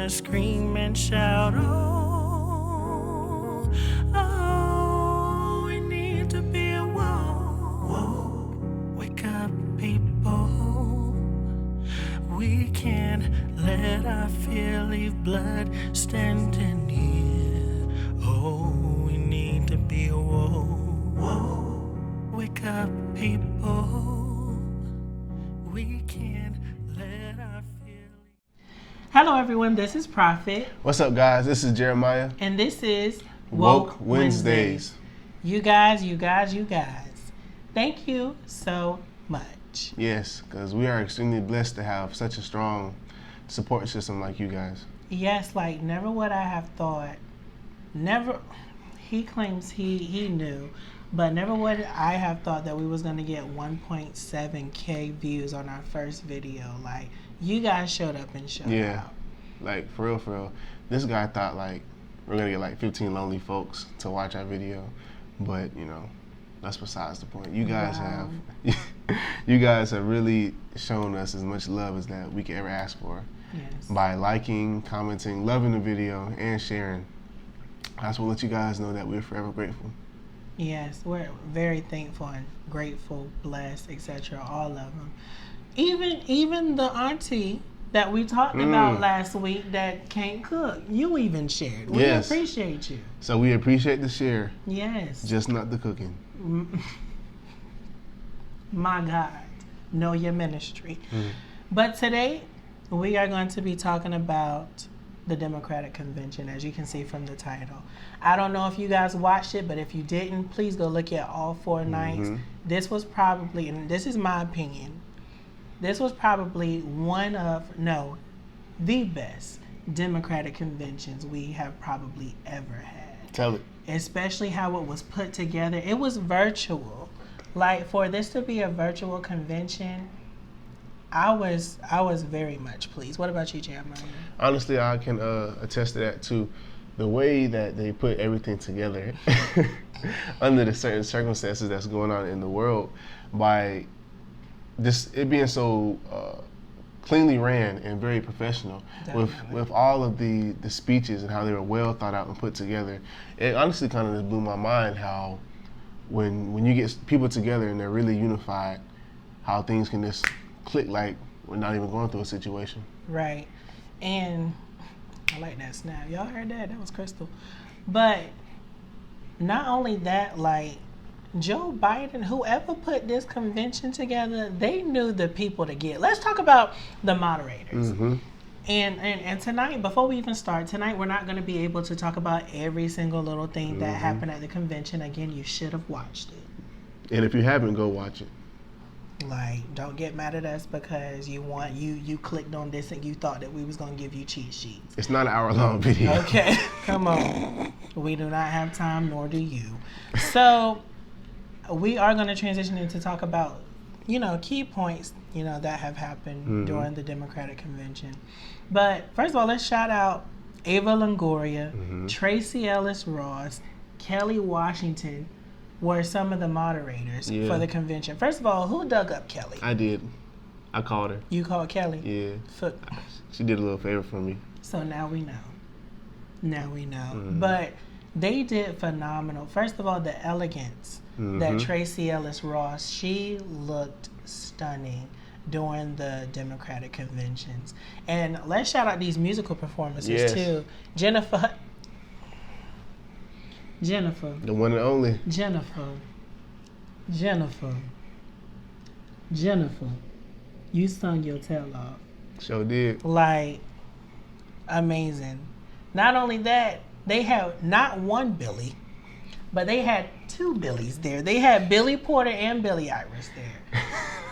wanna scream and shout, oh, oh, we need to be awoke. Wake up, people. We can't let our fear leave blood standing here. Oh, we need to be awoke. Wake up, people. We can't let our fear leave. Hello, everyone. This is Prophet. What's up, guys? This is Jeremiah. And this is Woke Wednesdays. You guys. Thank you so much. Yes, because we are extremely blessed to have such a strong support system like you guys. Yes, like never would I have thought. Never. He claims he knew, but never would I have thought that we was gonna get 1.7K views on our first video. Like, you guys showed up and showed out. Like for real. This guy thought like we're gonna get like 15 lonely folks to watch our video, but you know, that's besides the point. You guys have really shown us as much love as that we could ever ask for. Yes. By liking, commenting, loving the video, and sharing. I just want to let you guys know that we're forever grateful. Yes, we're very thankful and grateful, blessed, etc. All of them. Even the auntie that we talked about last week that can't cook, you even shared. We appreciate you. So we appreciate the share. Yes. Just not the cooking. My God, know your ministry. But today we are going to be talking about the Democratic Convention, as you can see from the title. I don't know if you guys watched it, but if you didn't, please go look at all 4 nights. This was probably, and this is my opinion, this was probably the best Democratic conventions we have probably ever had. Tell it. Especially how it was put together. It was virtual. Like, for this to be a virtual convention, I was very much pleased. What about you, Jeremiah? Honestly, I can attest to that too. The way that they put everything together under the certain circumstances that's going on in the world, by this it being so cleanly ran and very professional, with all of the speeches and how they were well thought out and put together. It honestly kind of just blew my mind how when you get people together and they're really unified, how things can just click like we're not even going through a situation. Right. And I like that snap. Y'all heard that? That was crystal. But not only that, like, Joe Biden, whoever put this convention together, they knew the people to get. Let's talk about the moderators. And tonight, before we even start, tonight we're not going to be able to talk about every single little thing that happened at the convention. Again, you should have watched it. And if you haven't, go watch it. Like, don't get mad at us because you clicked on this and you thought that we was going to give you cheat sheets. It's not an hour-long video. Okay, come on. We do not have time, nor do you. So we are going to transition into talk about, key points, that have happened during the Democratic Convention. But first of all, let's shout out Ava Longoria, Tracee Ellis Ross, Kelly Washington, were some of the moderators for the convention. First of all, who dug up Kelly? I did. I called her. You called Kelly? Yeah. She did a little favor for me. So now we know. But they did phenomenal. First of all, the elegance that Tracee Ellis Ross, she looked stunning during the Democratic conventions. And let's shout out these musical performances too. Jennifer. The one and only. Jennifer. You sung your tail off. Sure did. Like, amazing. Not only that, they had not one Billy, but they had 2 Billies there. They had Billy Porter and Billy Iris there.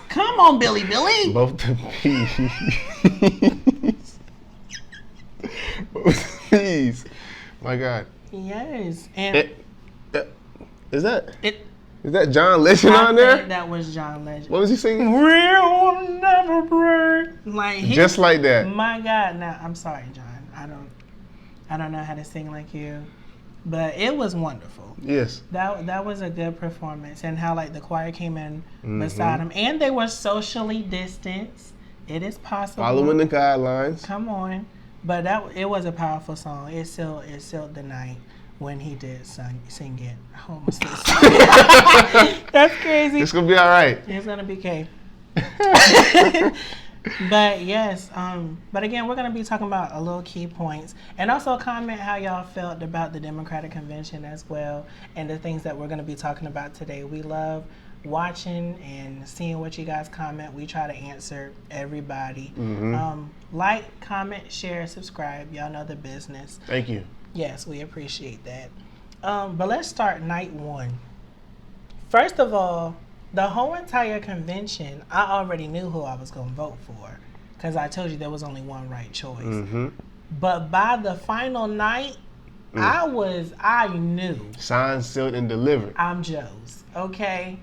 Come on, Billy. Both the B's. My God. Yes. And is that John Legend on there? I think that was John Legend. What was he singing? Real never break. Like, just like that. My God. Now, I'm sorry, John. I don't know how to sing like you. But it was wonderful. Yes. That was a good performance. And how, like, the choir came in beside him. And they were socially distanced. It is possible. Following the guidelines. Come on. But it was a powerful song. It sealed the night when he did sing it. Homelessness. That's crazy. It's gonna be all right. It's gonna be okay. But yes, but again, we're gonna be talking about a little key points, and also comment how y'all felt about the Democratic Convention as well, and the things that we're gonna be talking about today. We love watching and seeing what you guys comment. We try to answer everybody. Like, comment, share, subscribe. Y'all know the business. Thank you. Yes, we appreciate that. But let's start night one. First of all, the whole entire convention, I already knew who I was going to vote for, because I told you there was only one right choice. But by the final night, I knew. Signed, sealed, and delivered. I'm Joe's, okay?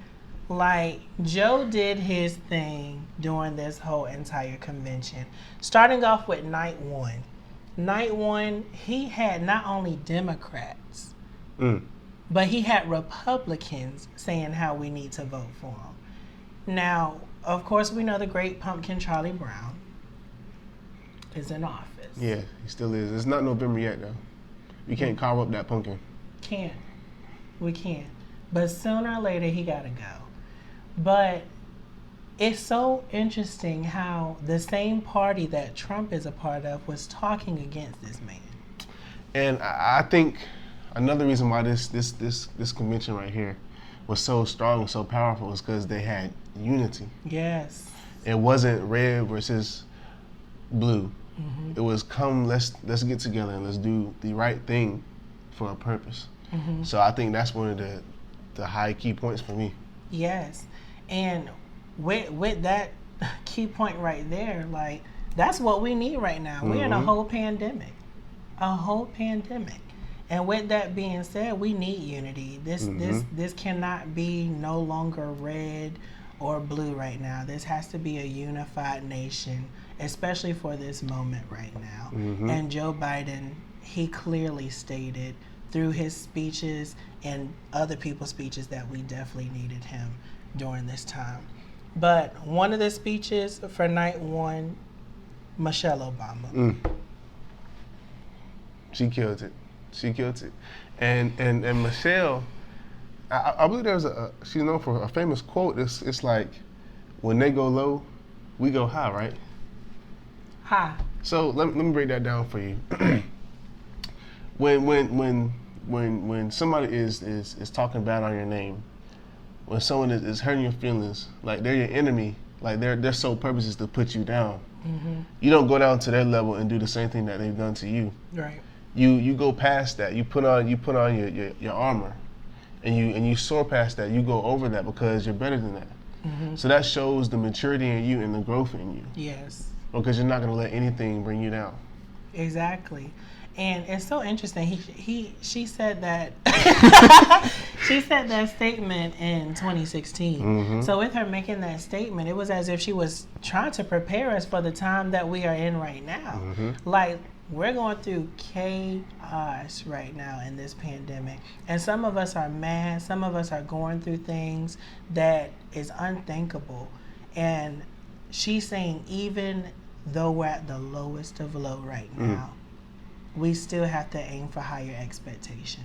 Like, Joe did his thing during this whole entire convention. Starting off with night one. Night one, he had not only Democrats, but he had Republicans saying how we need to vote for him. Now, of course, we know the great pumpkin Charlie Brown is in office. Yeah, he still is. It's not November yet, though. We can't carve up that pumpkin. Can't. We can't. But sooner or later, he got to go. But it's so interesting how the same party that Trump is a part of was talking against this man. And I think another reason why this convention right here was so strong and so powerful is because they had unity. Yes. It wasn't red versus blue. It was let's get together and let's do the right thing for a purpose. So I think that's one of the high key points for me. Yes. And with that key point right there, like, that's what we need right now. We're in a whole pandemic. And with that being said, we need unity. This cannot be no longer red or blue right now. This has to be a unified nation, especially for this moment right now. And Joe Biden, he clearly stated through his speeches and other people's speeches that we definitely needed him during this time. But one of the speeches for night one, Michelle Obama. She killed it. And Michelle, I believe there's she's known for a famous quote. It's like, when they go low, we go high, right? High. So let me break that down for you. When somebody is talking bad on your name, when someone is hurting your feelings, like they're your enemy, like their sole purpose is to put you down. You don't go down to their level and do the same thing that they've done to you. Right. You go past that. You put on your armor, and you soar past that. You go over that because you're better than that. So that shows the maturity in you and the growth in you. Yes. Because you're not going to let anything bring you down. Exactly. And it's so interesting. She said that she said that statement in 2016. So with her making that statement, it was as if she was trying to prepare us for the time that we are in right now. Like, we're going through chaos right now in this pandemic. And some of us are mad. Some of us are going through things that is unthinkable. And she's saying, even though we're at the lowest of low right now, we still have to aim for higher expectation.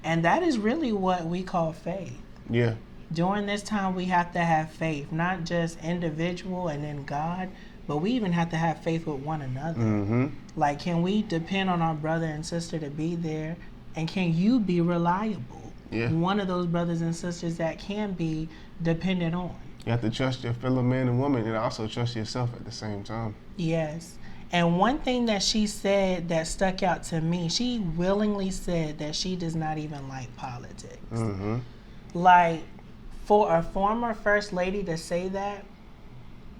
And that is really what we call faith. Yeah. During this time, we have to have faith, not just individual and in God, but we even have to have faith with one another. Like, can we depend on our brother and sister to be there? And can you be reliable? Yeah. One of those brothers and sisters that can be depended on. You have to trust your fellow man and woman, and also trust yourself at the same time. Yes. And one thing that she said that stuck out to me, she willingly said that she does not even like politics. Like, for a former first lady to say that,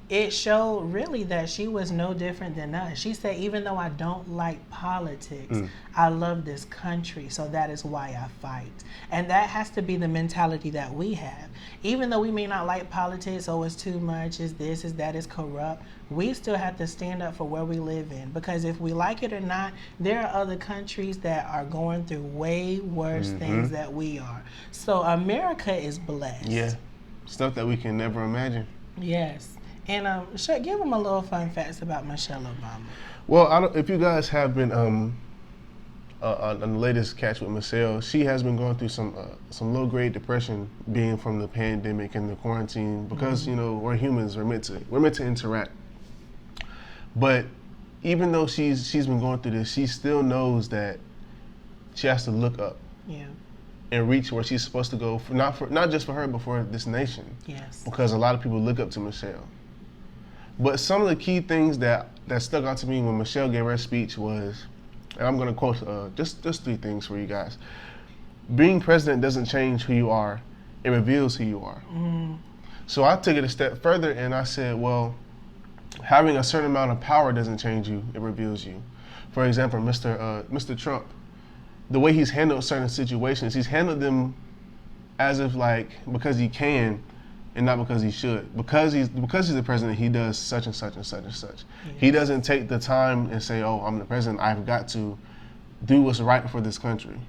it showed really that she was no different than us. She said, even though I don't like politics, I love this country, so that is why I fight. And that has to be the mentality that we have. Even though we may not like politics, oh, it's too much, is this, is that, is corrupt, we still have to stand up for where we live in. Because if we like it or not, there are other countries that are going through way worse things than we are. So America is blessed. Yeah. Stuff that we can never imagine. Yes. And give them a little fun facts about Michelle Obama. Well, I don't, if you guys have been on the latest Catch with Michelle, she has been going through some low grade depression, being from the pandemic and the quarantine. Because you know we're humans, we're meant to interact. But even though she's been going through this, she still knows that she has to look up. Yeah. And reach where she's supposed to go, not just for her, but for this nation. Yes. Because a lot of people look up to Michelle. But some of the key things that stuck out to me when Michelle gave her speech was, and I'm going to quote just 3 things for you guys. Being president doesn't change who you are; it reveals who you are. So I took it a step further and I said, well, having a certain amount of power doesn't change you; it reveals you. For example, Mr. Trump. The way he's handled certain situations, he's handled them as if like because he can and not because he should. Because he's the president, he does such and such and such and such. Yes. He doesn't take the time and say, oh, I'm the president, I've got to do what's right for this country.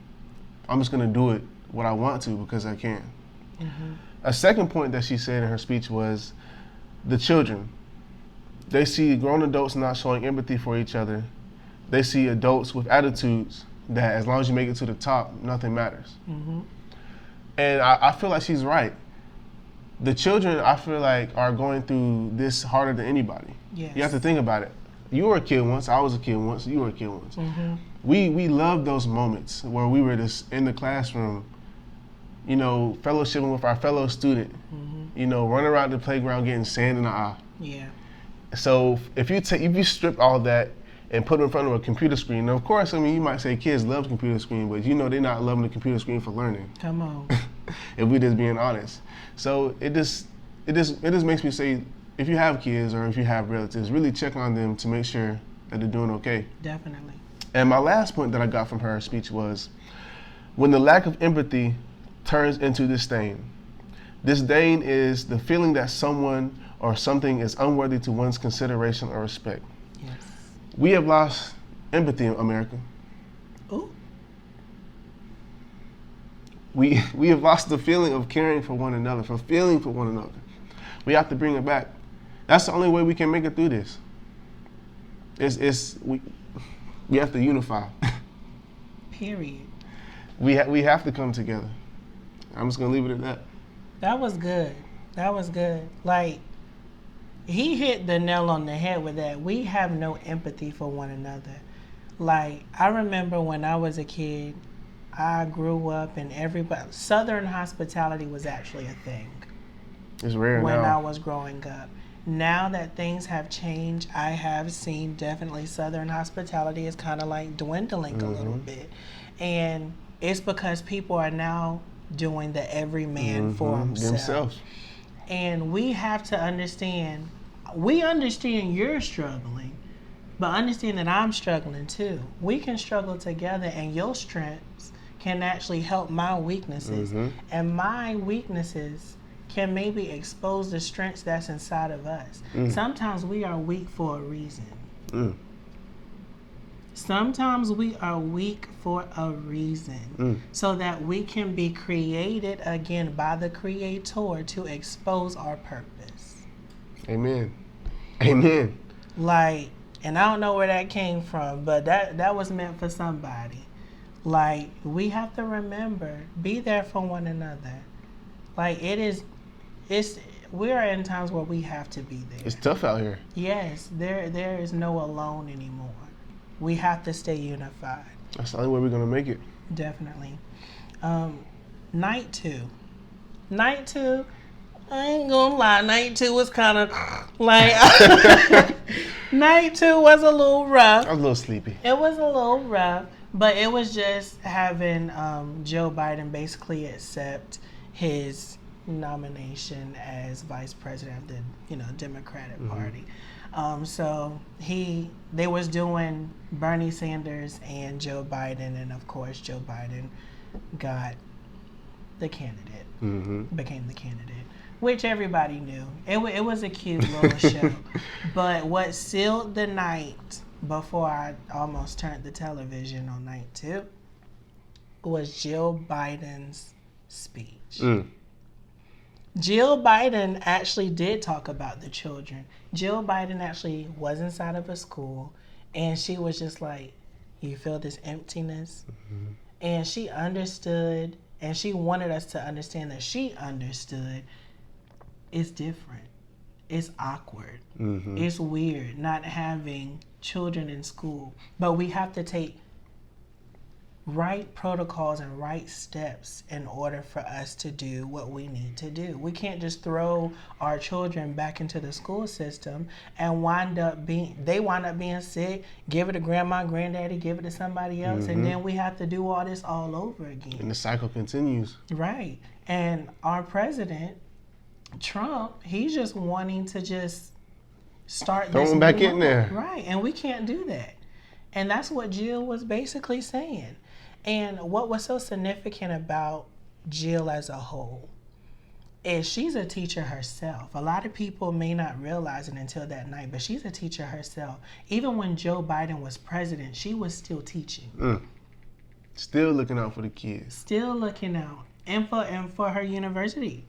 I'm just gonna do it what I want to because I can. A second point that she said in her speech was the children. They see grown adults not showing empathy for each other. They see adults with attitudes that as long as you make it to the top, nothing matters. And I feel like she's right. The children, I feel like, are going through this harder than anybody. Yes. You have to think about it. You were a kid once, I was a kid once, you were a kid once. We loved those moments where we were just in the classroom, you know, fellowshipping with our fellow student, you know, running around the playground getting sand in the eye. Yeah. So if you strip all that and put them in front of a computer screen. Now, of course, I mean, you might say kids love the computer screen, but you know they're not loving the computer screen for learning. Come on. If we're just being honest. So it just makes me say, if you have kids or if you have relatives, really check on them to make sure that they're doing okay. Definitely. And my last point that I got from her speech was, when the lack of empathy turns into disdain. Disdain is the feeling that someone or something is unworthy to one's consideration or respect. Yes. We have lost empathy in America. Ooh. We have lost the feeling of caring for one another, for feeling for one another. We have to bring it back. That's the only way we can make it through this. We have to unify. Period. We have to come together. I'm just gonna leave it at that. That was good. That was good. Like, he hit the nail on the head with that. We have no empathy for one another. Like, I remember when I was a kid, I grew up and Southern hospitality was actually a thing. It's rare when now. I was growing up. Now that things have changed, I have seen definitely Southern hospitality is kind of like dwindling a little bit. And it's because people are now doing the everyman for themselves. And we have to understand, we understand you're struggling, but understand that I'm struggling too. We can struggle together and your strengths can actually help my weaknesses. And my weaknesses can maybe expose the strengths that's inside of us. Sometimes we are weak for a reason. Sometimes we are weak for a reason, so that we can be created again by the Creator to expose our purpose. Amen. Amen. Like, and I don't know where that came from, but that was meant for somebody. Like, we have to remember, be there for one another. Like, we are in times where we have to be there. It's tough out here. Yes, there is no alone anymore. We have to stay unified. That's the only way we're gonna make it. Definitely. Night two, I ain't gonna lie, night two was kind of like, night two was a little rough. I was a little sleepy. It was a little rough, but it was just having Joe Biden basically accept his nomination as vice president of the Democratic Party. So they was doing Bernie Sanders and Joe Biden, and of course Joe Biden got the candidate, became the candidate, which everybody knew. It was a cute little show. But what sealed the night before I almost turned the television on night two was Jill Biden's speech. Jill Biden actually did talk about the children. Jill Biden actually was inside of a school And she was just like, you feel this emptiness? And she understood, and she wanted us to understand that she understood it's different. It's awkward. It's weird not having children in school. But we have to take right protocols and right steps in order for us to do what we need to do. We can't just throw our children back into the school system and wind up being sick, give it to grandma, granddaddy, give it to somebody else, and then we have to do all this all over again. And the cycle continues. Right. And our president, Trump, he's just wanting to just start Throw him back in there. Right. And we can't do that. And that's what Jill was basically saying. And what was so significant about Jill as a whole is she's a teacher herself. A lot of people may not realize it until that night, but she's a teacher herself. Even when Joe Biden was president, she was still teaching. Still looking out for the kids. Still looking out. And for her university.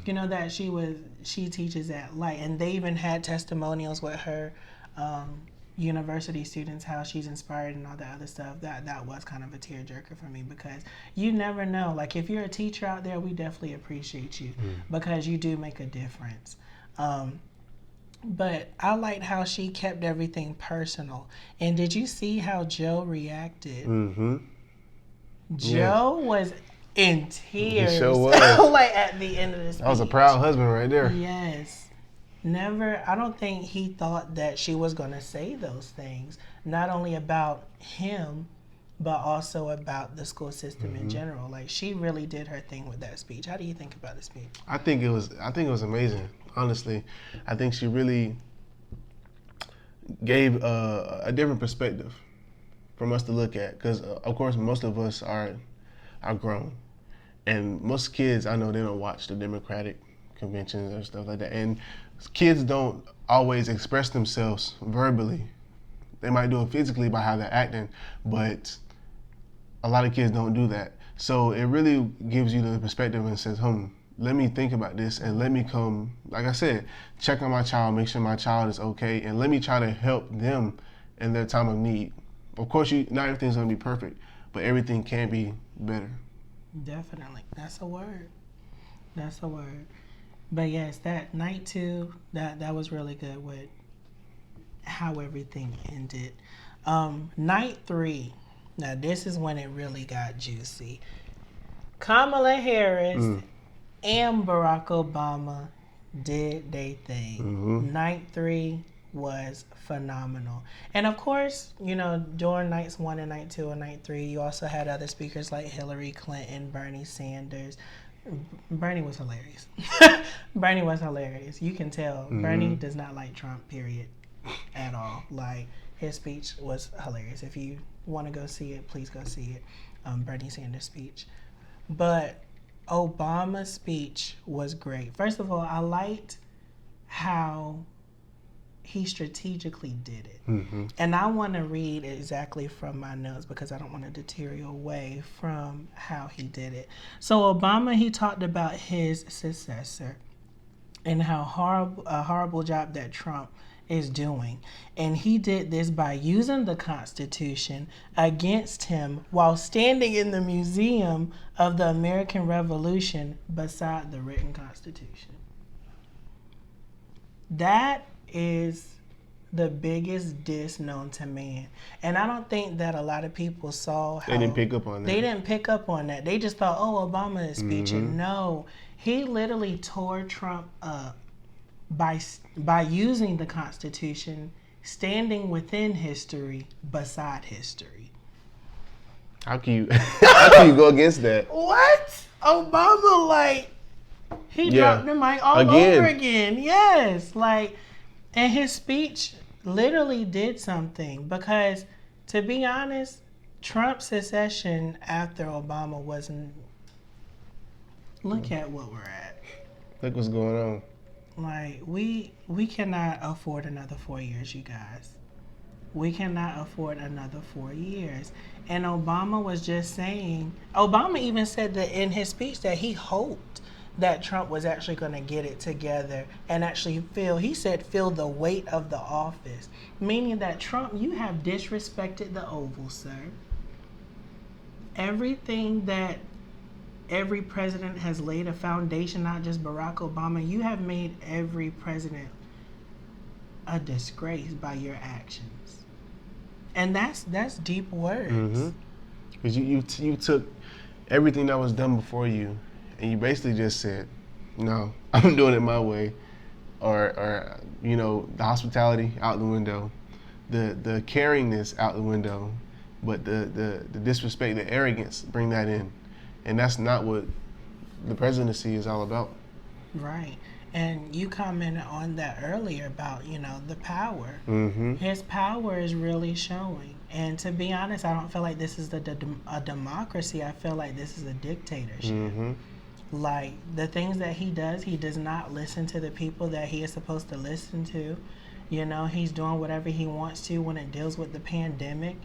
You know, that she teaches at Light. And they even had testimonials with her university students, how she's inspired and all that other stuff. That was kind of a tearjerker for me, because you never know. Like, if you're a teacher out there, we definitely appreciate you because you do make a difference. But I liked how she kept everything personal. And did you see how Joe reacted? Joe was in tears. He sure was. Like, at the end of the speech. That was a proud husband right there. Yes. I don't think he thought that she was going to say those things, not only about him, but also about the school system in general. Like, she really did her thing with that speech. How do you think about the speech? I think it was amazing, honestly. I think she really gave a different perspective from us to look at, because of course most of us are grown, and most kids, I know, they don't watch the Democratic conventions or stuff like that, and kids don't always express themselves verbally. They might do it physically by how they're acting, but a lot of kids don't do that. So it really gives you the perspective and says, let me think about this, and let me come, like I said, check on my child, make sure my child is okay, and let me try to help them in their time of need. Of course, not everything's gonna be perfect, but everything can be better. Definitely. That's a word. But yes, that night two, that was really good with how everything ended. Night three, now this is when it really got juicy. Kamala Harris and Barack Obama did their thing. Night three was phenomenal. And of course, you know, during nights 1 and night 2 and night 3, you also had other speakers like Hillary Clinton, Bernie Sanders. Bernie was hilarious. Bernie was hilarious. You can tell Bernie does not like Trump, period, at all. Like, his speech was hilarious. If you want to go see it, please go see it. Bernie Sanders' speech. But Obama's speech was great. First of all, I liked how he strategically did it. And I want to read exactly from my notes because I don't want to deter you away from how he did it. So Obama, he talked about his successor and how horrible job that Trump is doing. And he did this by using the Constitution against him while standing in the Museum of the American Revolution beside the written Constitution. That is the biggest diss known to man. And I don't think that a lot of people saw how... They didn't pick up on that. They didn't pick up on that. They just thought, oh, Obama is speeching. No, he literally tore Trump up by using the Constitution, standing within history, beside history. How can you go against that? What? Obama, like, he dropped the mic all over again. Yes, like... And his speech literally did something because, to be honest, Trump's secession after Obama wasn't... Look at what we're at. Look what's going on. Like, we cannot afford another 4 years, you guys. We cannot afford another 4 years. And Obama was just saying... Obama even said that in his speech that he hoped that Trump was actually going to get it together and actually feel the weight of the office. Meaning that Trump, you have disrespected the Oval, sir. Everything that every president has laid a foundation, not just Barack Obama, you have made every president a disgrace by your actions. And that's deep words. Because you took everything that was done before you, and you basically just said, no, I'm doing it my way. Or you know, the hospitality out the window, the caringness out the window, but the disrespect, the arrogance, bring that in. And that's not what the presidency is all about. Right. And you commented on that earlier about, you know, the power. His power is really showing. And to be honest, I don't feel like this is a democracy. I feel like this is a dictatorship. Like, the things that he does not listen to the people that he is supposed to listen to. You know, he's doing whatever he wants to when it deals with the pandemic.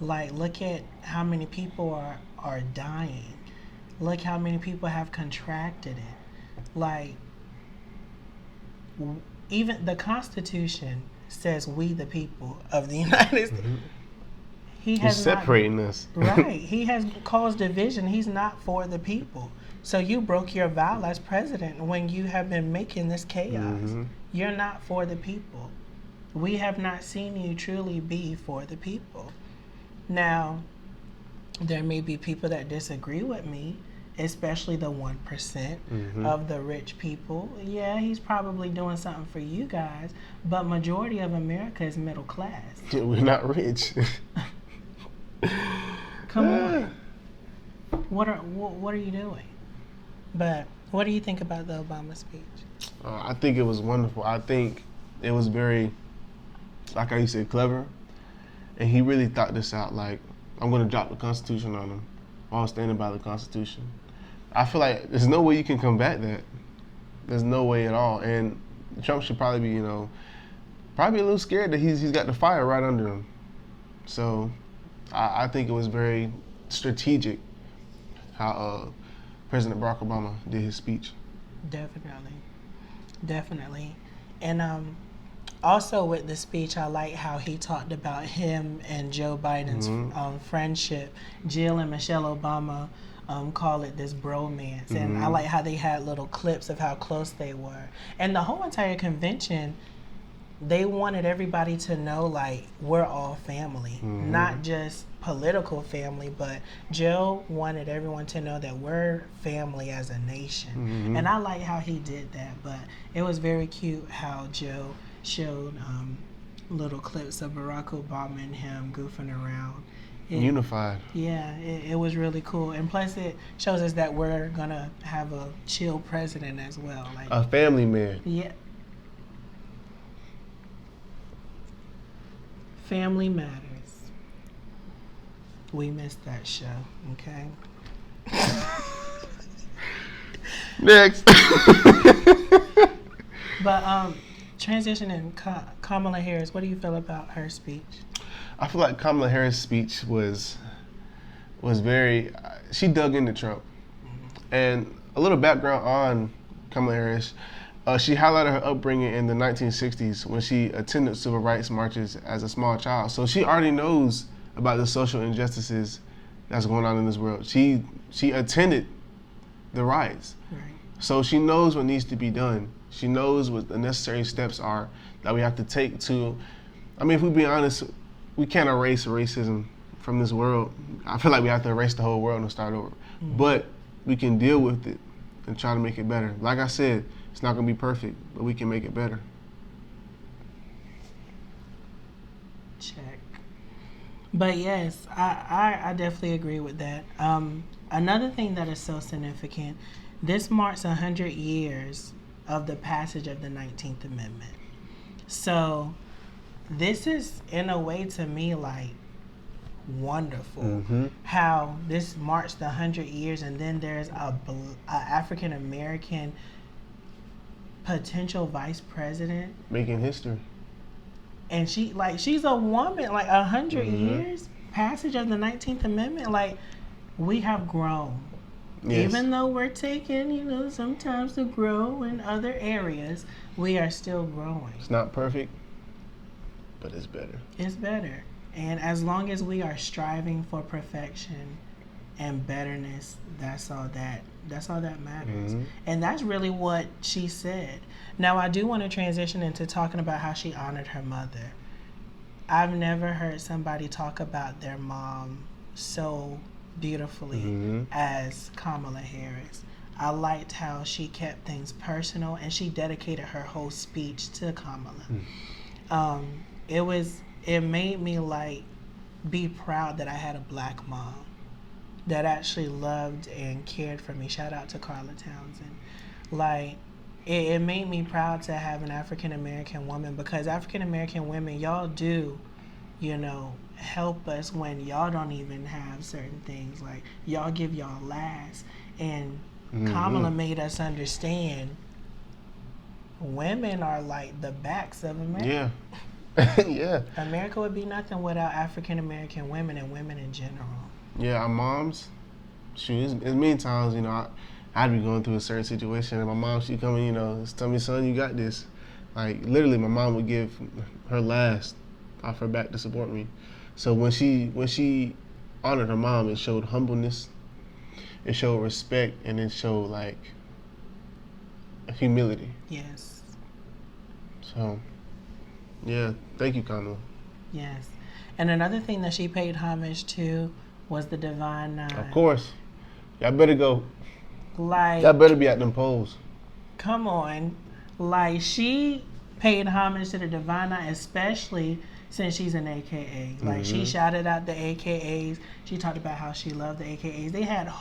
Like, look at how many people are dying. Look how many people have contracted it. Like, even the Constitution says we the people of the United States. He's separating us. Right. He has caused division. He's not for the people. So you broke your vow as president when you have been making this chaos. You're not for the people. We have not seen you truly be for the people. Now, there may be people that disagree with me, especially the 1% of the rich people. Yeah, he's probably doing something for you guys, but majority of America is middle class. We're not rich. Come on. What are you doing? But what do you think about the Obama speech? I think it was wonderful. I think it was very, like I said, clever. And he really thought this out. Like, I'm going to drop the Constitution on him while standing by the Constitution. I feel like there's no way you can combat that. There's no way at all. And Trump should probably be, you know, probably a little scared that he's got the fire right under him. So I think it was very strategic how President Barack Obama did his speech. Definitely. And also with the speech, I like how he talked about him and Joe Biden's friendship. Jill and Michelle Obama call it this bromance. And I like how they had little clips of how close they were. And the whole entire convention, they wanted everybody to know, like, we're all family, not just political family, but Joe wanted everyone to know that we're family as a nation. And I like how he did that, but it was very cute how Joe showed little clips of Barack Obama and him goofing around. Unified. Yeah, it was really cool. And plus it shows us that we're going to have a chill president as well. Like, a family man. Yeah. Family Matters. We missed that show, okay? Next. But transitioning, Kamala Harris, what do you feel about her speech? I feel like Kamala Harris' speech was very, she dug into Trump. And a little background on Kamala Harris. She highlighted her upbringing in the 1960s when she attended civil rights marches as a small child. So she already knows about the social injustices that's going on in this world. She attended the riots. Right. So she knows what needs to be done. She knows what the necessary steps are that we have to take to, I mean, if we be honest, we can't erase racism from this world. I feel like we have to erase the whole world and start over. But we can deal with it and try to make it better. Like I said, it's not going to be perfect, but we can make it better. Check. But yes, I definitely agree with that. Another thing that is so significant, this marks 100 years of the passage of the 19th Amendment. So this is, in a way, to me, like, wonderful. How this marched 100 years, and then there's a African American potential vice president Making history. and she's a woman. Like, 100 years passage of the 19th Amendment, like, we have grown. Yes. Even though we're taking, sometimes to grow in other areas, we are still growing. It's not perfect, but it's better. It's better. And as long as we are striving for perfection and betterness, that's all that matters. Mm-hmm. And that's really what she said. Now, I do want to transition into talking about how she honored her mother. I've never heard somebody talk about their mom so beautifully Mm-hmm. as Kamala Harris. I liked how she kept things personal, and she dedicated her whole speech to Kamala. It made me be proud that I had a black mom that actually loved and cared for me. Shout out to Carla Townsend. It made me proud to have an African American woman, because African American women, y'all do, help us when y'all don't even have certain things. Like, y'all give y'all last. And Kamala made us understand women are like the backs of America. Yeah. Yeah. America would be nothing without African American women and women in general. Yeah, our moms, it's many times, I'd be going through a certain situation, and my mom, she'd come in, tell me, son, you got this. Like, literally, my mom would give her last off her back to support me. So when she honored her mom, it showed humbleness, it showed respect, and it showed, humility. Yes. So, yeah, thank you, Kamala. Yes. And another thing that she paid homage to was the Divine Nine. Of course. Y'all better go. Like, Y'all better be at them polls. come on. Like, she paid homage to the Divine Nine, especially since she's an AKA. Like, she shouted out the AKAs. She talked about how she loved the AKAs. They had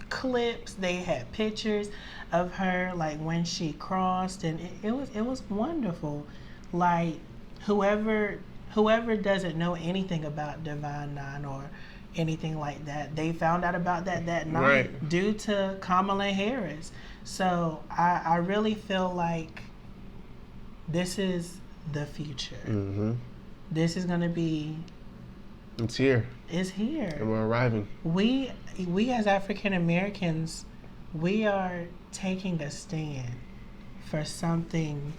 clips, they had pictures of her, like, when she crossed, and it was wonderful. Like, whoever doesn't know anything about Divine Nine or anything like that, they found out about that night, Right. due to Kamala Harris. So I really feel like this is the future. Mm-hmm. This is gonna be. It's here, It's here. and we're arriving. We as African Americans, we are taking a stand for something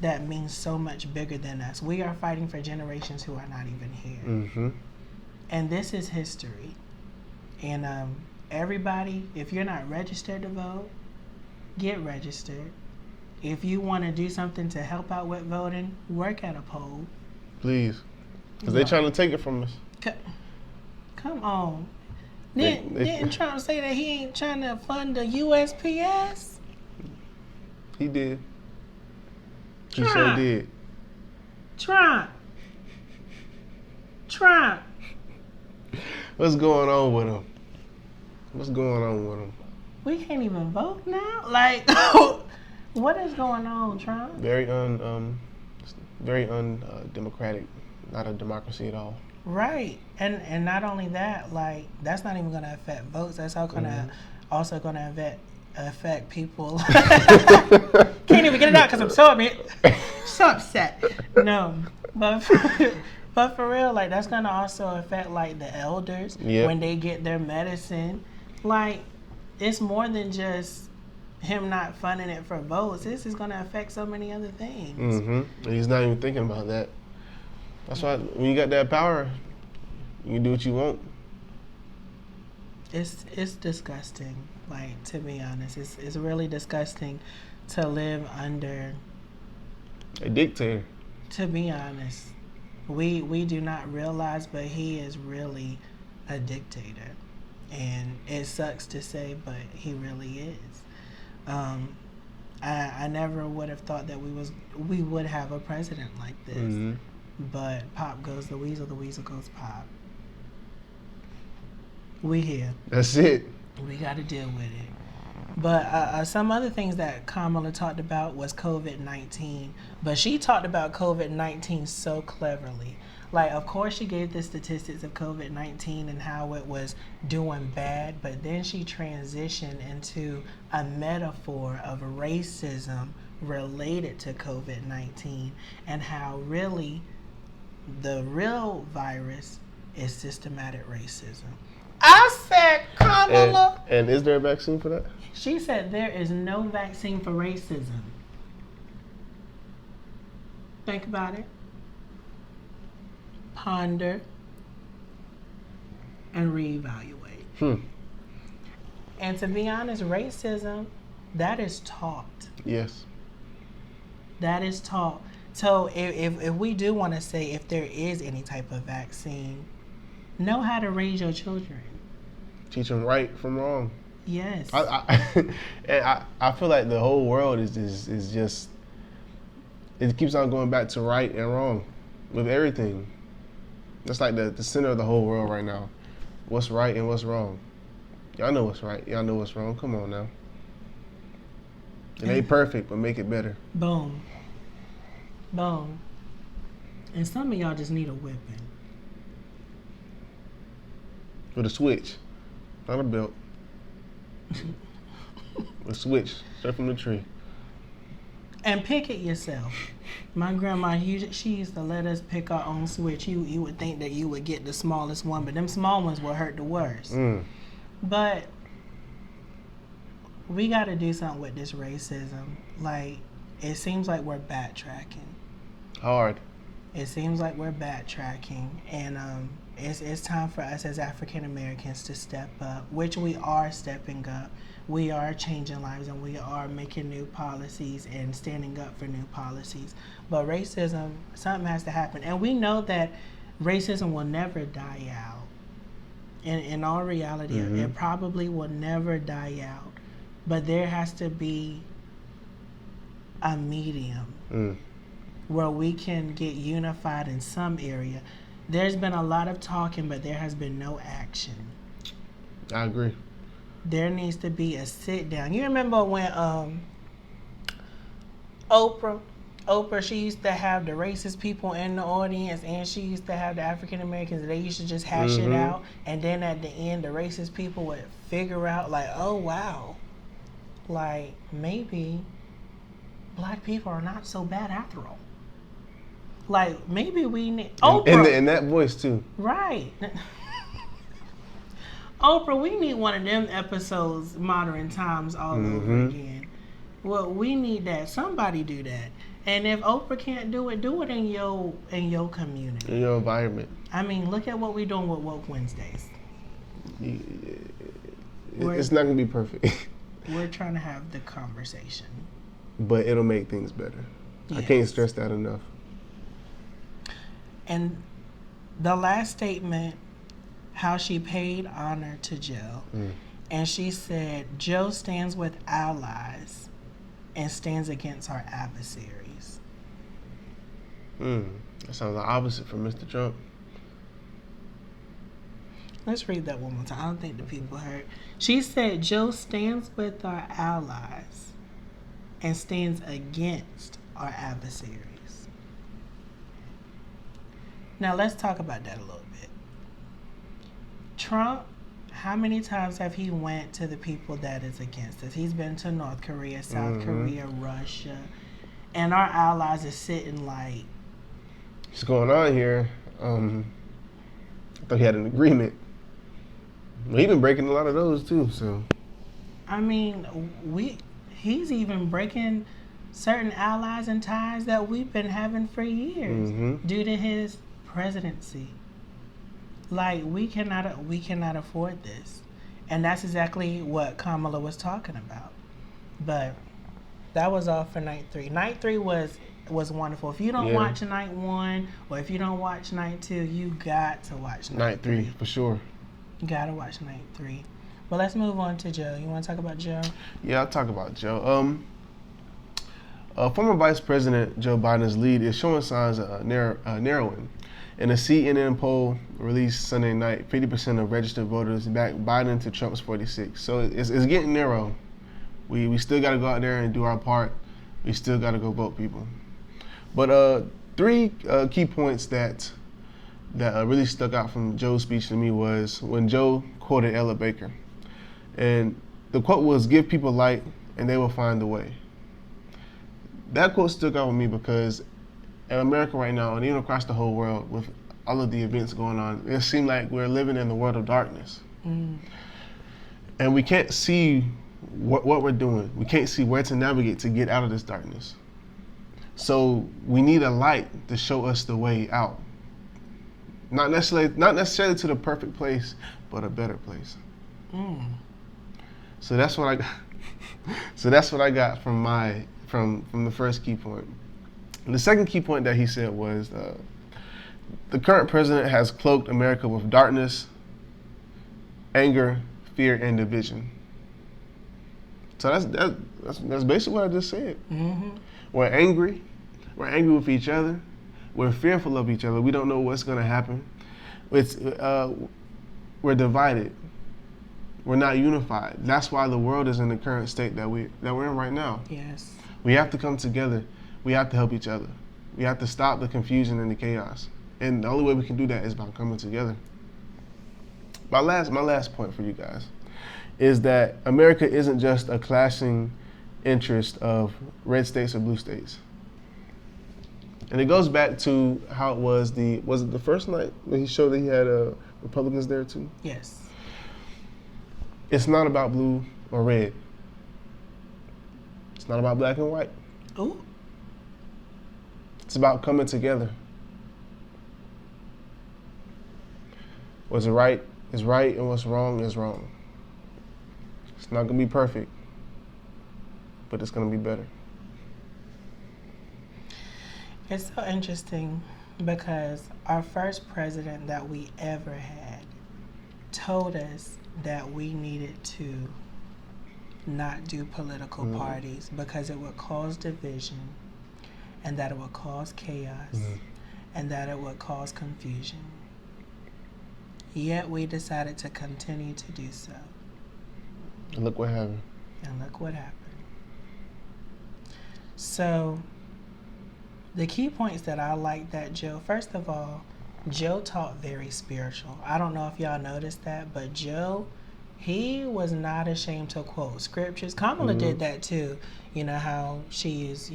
that means so much bigger than us. We are fighting for generations who are not even here. Mm-hmm. And this is history. And everybody, if you're not registered to vote, get registered. If you want to do something to help out with voting, work at a poll. Please. Because they're trying to take it from us. Come on. They- Didn't Trump say that he ain't trying to fund the USPS? He did. He Trump. sure did. Trump. What's going on with him? What's going on with him? We can't even vote now? Like, what is going on, Trump? Very undemocratic. Not a democracy at all. Right. And not only that, like, that's not even going to affect votes. That's also going to affect people. Can't even get it out because I'm so upset. No. But for real, like, that's going to also affect, like, the elders when they get their medicine. Like, it's more than just him not funding it for votes. This is going to affect so many other things. Mm-hmm. And he's not even thinking about that. That's why when you got that power, you can do what you want. It's disgusting. Like, to be honest, it's really disgusting to live under. A dictator. To be honest, we do not realize, but he is really a dictator, and it sucks to say, but he really is. I never would have thought that we would have a president like this. Mm-hmm. But pop goes the weasel goes pop. We here. That's it. We got to deal with it. But some other things that Kamala talked about was COVID-19. But she talked about COVID-19 so cleverly. Like, of course, she gave the statistics of COVID-19 and how it was doing bad. But then she transitioned into a metaphor of racism related to COVID-19 and how really the real virus is systematic racism. I said, come la. And is there a vaccine for that? She said there is no vaccine for racism. Think about it. Ponder and reevaluate. And to be honest, racism, that is taught. Yes. That is taught. So if we do want to say if there is any type of vaccine, know how to raise your children. Teach them right from wrong. Yes. I feel like the whole world is just, it keeps on going back to right and wrong with everything. That's like the center of the whole world right now. What's right and what's wrong. Y'all know what's right. Y'all know what's wrong. Come on now. It ain't perfect, but make it better. Boom. Boom. And some of y'all just need a whipping. With a switch, not a belt. A switch, straight from the tree. And pick it yourself. My grandma, she used to let us pick our own switch. You would think that you would get the smallest one, but them small ones will hurt the worst. But we got to do something with this racism. Like, it seems like we're backtracking. Hard. It seems like we're backtracking, and it's time for us as African Americans to step up, which we are stepping up. We are changing lives, and we are making new policies and standing up for new policies. But racism, something has to happen, and we know that racism will never die out. In all reality, it probably will never die out. But there has to be a medium where we can get unified in some area. There's been a lot of talking, but there has been no action. I agree. There needs to be a sit down. You remember when Oprah, she used to have the racist people in the audience, and she used to have the African Americans. They used to just hash it out, and then at the end, the racist people would figure out, like, oh wow, like maybe black people are not so bad after all. Like maybe we need Oprah in that voice too. Right. Oprah, we need one of them episodes, Modern Times, all over again. Well, we need that. Somebody do that. And if Oprah can't do it in your community. In your environment. I mean, look at what we're doing with Woke Wednesdays. It's not going to be perfect. We're trying to have the conversation. But it'll make things better. Yes. I can't stress that enough. And the last statement, how she paid honor to Joe. And she said, Joe stands with allies and stands against our adversaries. That sounds the opposite from Mr. Trump. Let's read that one more time. I don't think the people heard. She said, Joe stands with our allies and stands against our adversaries. Now let's talk about that a little bit. Trump, how many times have he went to the people that is against us? He's been to North Korea, South Korea, Russia, and our allies is sitting like, what's going on here? I thought he had an agreement. Well, he's been breaking a lot of those too. So, I mean, he's even breaking certain allies and ties that we've been having for years due to his presidency. Like, we cannot afford this. And that's exactly what Kamala was talking about. But that was all for night 3. Night 3 was wonderful. If you don't watch night 1 or if you don't watch night 2, you got to watch night 3. For sure. You got to watch night 3. But let's move on to Joe. You want to talk about Joe? Yeah, I'll talk about Joe. Former Vice President Joe Biden's lead is showing signs of narrowing. In a CNN poll released Sunday night, 50% of registered voters backed Biden to Trump's 46%. So it's getting narrow. We still got to go out there and do our part. We still got to go vote people. But 3 key points that really stuck out from Joe's speech to me was when Joe quoted Ella Baker. And the quote was, "Give people light and they will find the way." That quote stuck out with me because in America right now, and even across the whole world, with all of the events going on, it seems like we're living in the world of darkness. And we can't see what we're doing. We can't see where to navigate to get out of this darkness. So we need a light to show us the way out. Not necessarily to the perfect place, but a better place. So that's what I got. So that's what I got from the first key point. And the second key point that he said was the current president has cloaked America with darkness, anger, fear, and division. So that's basically what I just said. Mm-hmm. We're angry. We're angry with each other. We're fearful of each other. We don't know what's going to happen. We're divided. We're not unified. That's why the world is in the current state that we're in right now. Yes. We have to come together. We have to help each other. We have to stop the confusion and the chaos. And the only way we can do that is by coming together. My last point for you guys is that America isn't just a clashing interest of red states or blue states. And it goes back to how it was it the first night that he showed that he had Republicans there too? Yes. It's not about blue or red. It's not about black and white. Ooh. It's about coming together. What's right is right and what's wrong is wrong. It's not going to be perfect, but it's going to be better. It's so interesting because our first president that we ever had told us that we needed to not do political parties because it would cause division and that it would cause chaos and that it would cause confusion. Yet we decided to continue to do so. And look what happened. So, the key points that I like that Joe, first of all, Joe taught very spiritual. I don't know if y'all noticed that, but Joe, he was not ashamed to quote scriptures. Kamala did that too. You know how she is,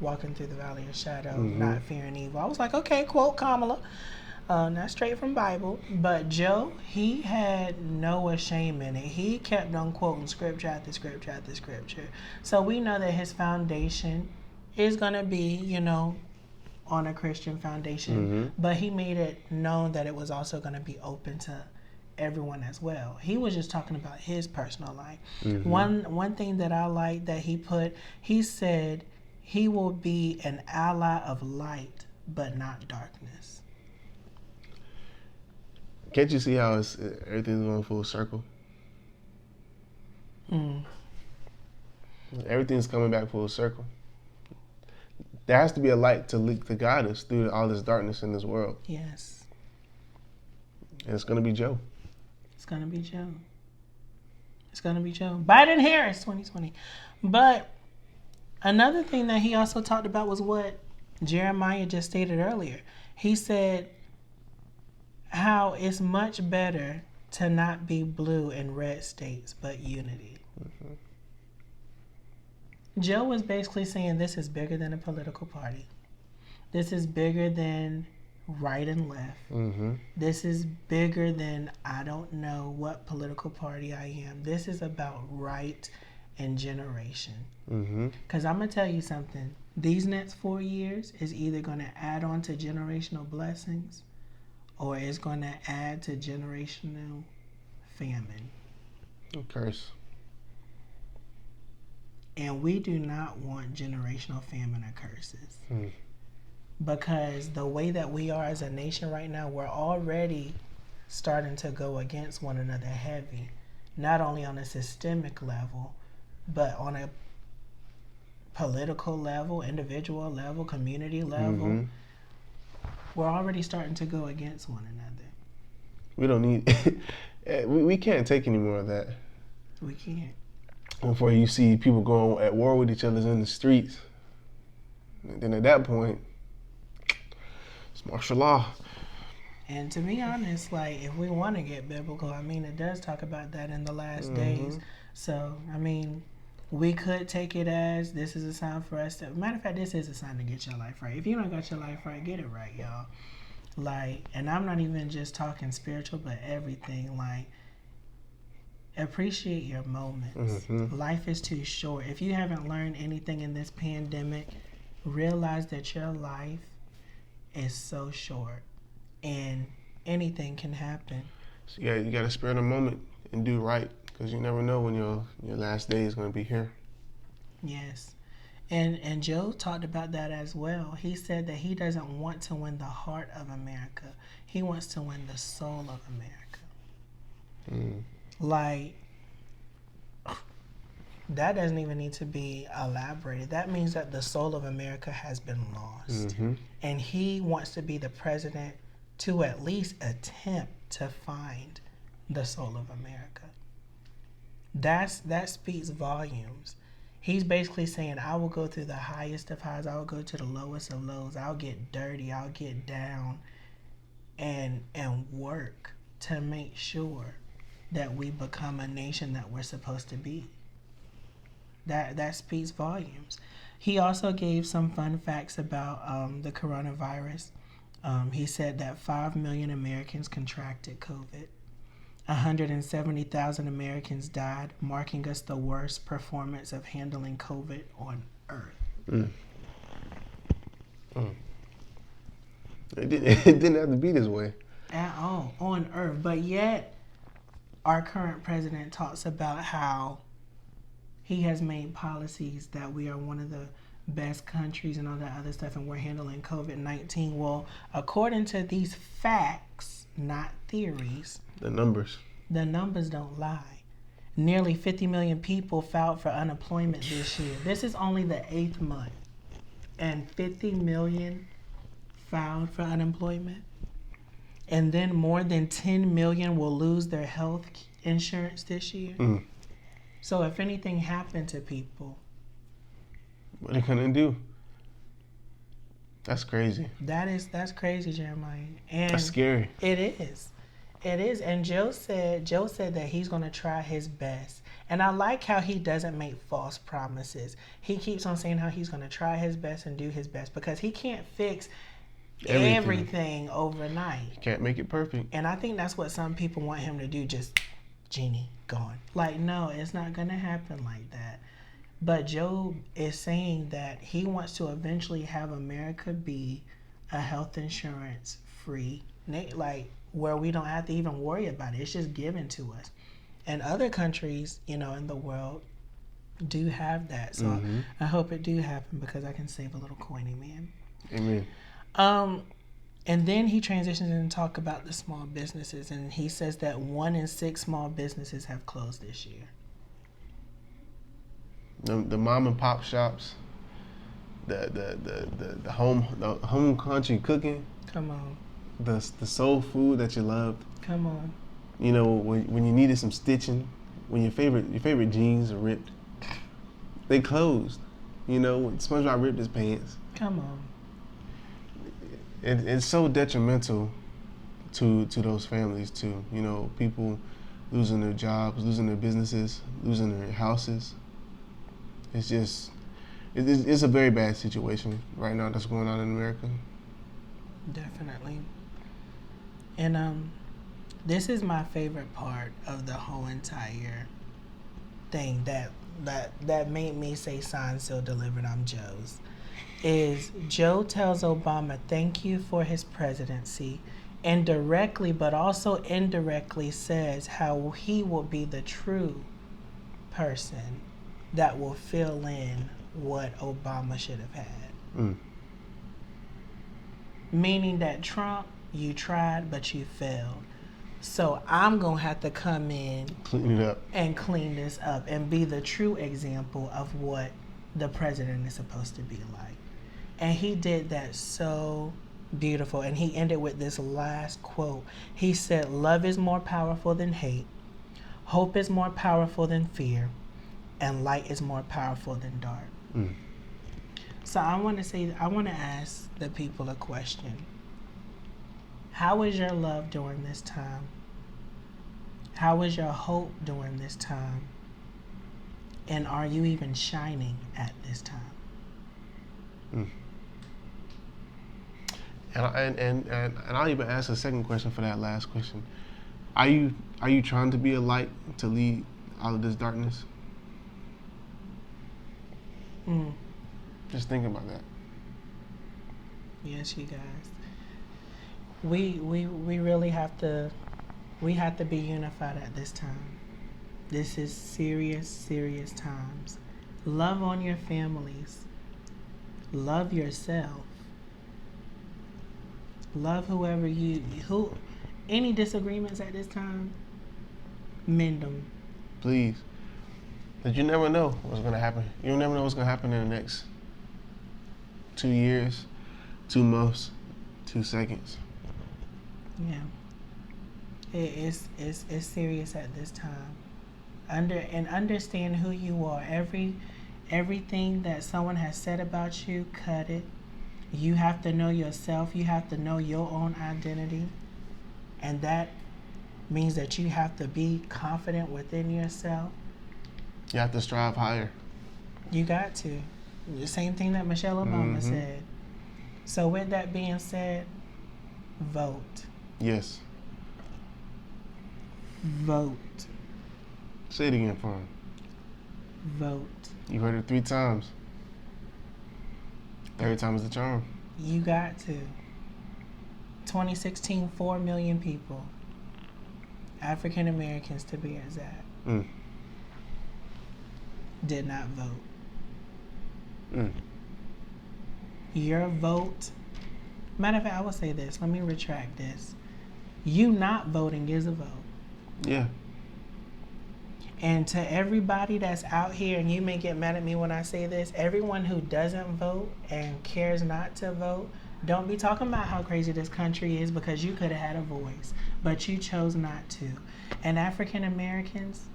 walking through the valley of shadow, not fearing evil. I was like, okay, quote Kamala. Not straight from Bible, but Joe, he had no shame in it. He kept on quoting scripture after scripture after scripture. So we know that his foundation is going to be, on a Christian foundation, but he made it known that it was also going to be open to everyone as well. He was just talking about his personal life. One thing that I like that he said he will be an ally of light, but not darkness. Can't you see how everything's going full circle? Everything's coming back full circle. There has to be a light to guide us through all this darkness in this world. Yes. And it's going to be Joe. It's going to be Joe. Biden-Harris 2020. But another thing that he also talked about was what Jeremiah just stated earlier. He said how it's much better to not be blue and red states, but unity. Joe was basically saying this is bigger than a political party. This is bigger than right and left. This is bigger than I don't know what political party I am. This is about right and generation. Because I'm going to tell you something. These next 4 years is either going to add on to generational blessings or it's going to add to generational famine. A curse. And we do not want generational famine or curses. Because the way that we are as a nation right now, we're already starting to go against one another heavy. Not only on a systemic level, but on a political level, individual level, community level. We're already starting to go against one another. We don't need... we can't take any more of that. We can't. Before you see people going at war with each other in the streets. And then at that point, it's martial law. And to be honest, like, if we want to get biblical, I mean, it does talk about that in the last days. So, I mean, we could take it as this is a sign for us to... Matter of fact, this is a sign to get your life right. If you don't got your life right, get it right, y'all. Like, and I'm not even just talking spiritual, but everything. Like, Appreciate your moments. Life is too short. If you haven't learned anything in this pandemic, realize that your life is so short and anything can happen. So you got to spare the moment and do right, because you never know when your last day is going to be here. Yes. And Joe talked about that as well. He said that he doesn't want to win the heart of America. He wants to win the soul of America. Like, that doesn't even need to be elaborated. That means that the soul of America has been lost. And he wants to be the president to at least attempt to find the soul of America. That speaks volumes. He's basically saying, I will go through the highest of highs. I will go to the lowest of lows. I'll get dirty. I'll get down and work to make sure that we become a nation that we're supposed to be. That speaks volumes. He also gave some fun facts about the coronavirus. He said that 5 million Americans contracted COVID. 170,000 Americans died, marking us the worst performance of handling COVID on Earth. It didn't have to be this way. At all, on Earth. But yet, our current president talks about how he has made policies that we are one of the best countries and all that other stuff, and we're handling COVID-19. Well, according to these facts, not theories, the numbers don't lie. Nearly 50 million people filed for unemployment this year. This is only the 8th month, and 50 million filed for unemployment. And then more than 10 million will lose their health insurance this year. So if anything happened to people, what are they gonna do? That's crazy. That's crazy, Jeremiah. And that's scary. It is. And Joe said that he's gonna try his best. And I like how he doesn't make false promises. He keeps on saying how he's gonna try his best and do his best, because he can't fix everything overnight. Can't make it perfect. And I think that's what some people want him to do, just genie, gone. Like, no, it's not gonna happen like that. But Joe is saying that he wants to eventually have America be a health insurance free, like, where we don't have to even worry about it. It's just given to us. And other countries, in the world do have that. So I hope it do happen, because I can save a little coiny, man. Amen. And then he transitions and talk about the small businesses, and he says that 1 in 6 small businesses have closed this year. The mom and pop shops, the home country cooking. Come on. The soul food that you loved. Come on. When you needed some stitching, when your favorite jeans are ripped, they closed. When SpongeBob ripped his pants. Come on. It's so detrimental to those families too. People losing their jobs, losing their businesses, losing their houses. It's just, it's a very bad situation right now that's going on in America. Definitely. And this is my favorite part of the whole entire thing that made me say signed, sealed, delivered, I'm Joe's, is Joe tells Obama thank you for his presidency, and directly but also indirectly says how he will be the true person that will fill in what Obama should have had. Meaning that Trump, you tried, but you failed. So I'm going to have to come in, clean it up, and clean this up and be the true example of what the president is supposed to be like. And he did that so beautiful. And he ended with this last quote. He said, "Love is more powerful than hate. Hope is more powerful than fear. And light is more powerful than dark." So I want to ask the people a question. How is your love during this time? How is your hope during this time? And are you even shining at this time? And I'll even ask a second question for that last question. Are you trying to be a light to lead out of this darkness? Just think about that. Yes, you guys. We really have to be unified at this time. This is serious times. Love on your families. Love yourself. Love whoever any disagreements at this time, mend them. Please. But you never know what's gonna happen. You never know what's gonna happen in the next 2 years, 2 months, 2 seconds. Yeah. It's serious at this time. Understand who you are. Everything that someone has said about you, cut it. You have to know yourself. You have to know your own identity. And that means that you have to be confident within yourself. You have to strive higher. You got to. The same thing that Michelle Obama said. So with that being said, vote. Yes. Vote. Say it again for him. Vote. You heard it 3 times. Every time is the charm. You got to. 2016, 4 million people. African Americans to be exact. Did not vote. Your vote. Matter of fact, I will say this. Let me retract this. You not voting is a vote. Yeah. And to everybody that's out here, and you may get mad at me when I say this, everyone who doesn't vote and cares not to vote, don't be talking about how crazy this country is, because you could have had a voice, but you chose not to. And African Americans,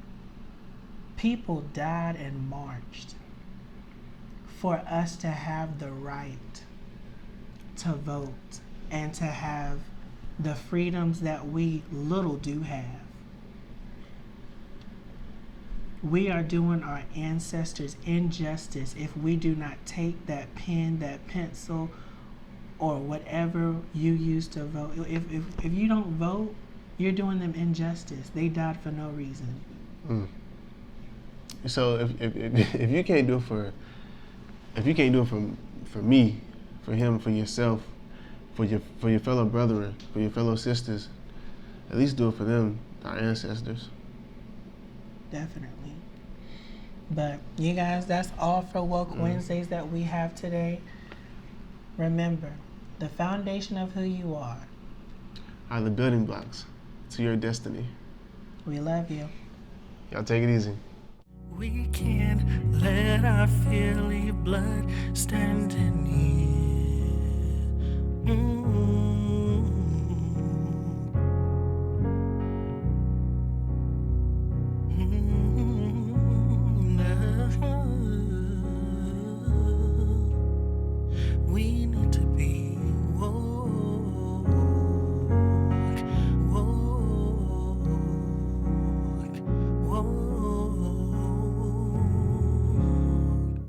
people died and marched for us to have the right to vote and to have the freedoms that we little do have. We are doing our ancestors injustice if we do not take that pen, that pencil, or whatever you use to vote. If you don't vote, you're doing them injustice. They died for no reason. So if you can't do it for me, for him, for yourself, for your fellow brethren, for your fellow sisters, at least do it for them, our ancestors. Definitely. But you guys, that's all for Woke Wednesdays that we have today. Remember, the foundation of who you are the building blocks to your destiny. We love you. Y'all take it easy. We can't let our Philly blood stand in here.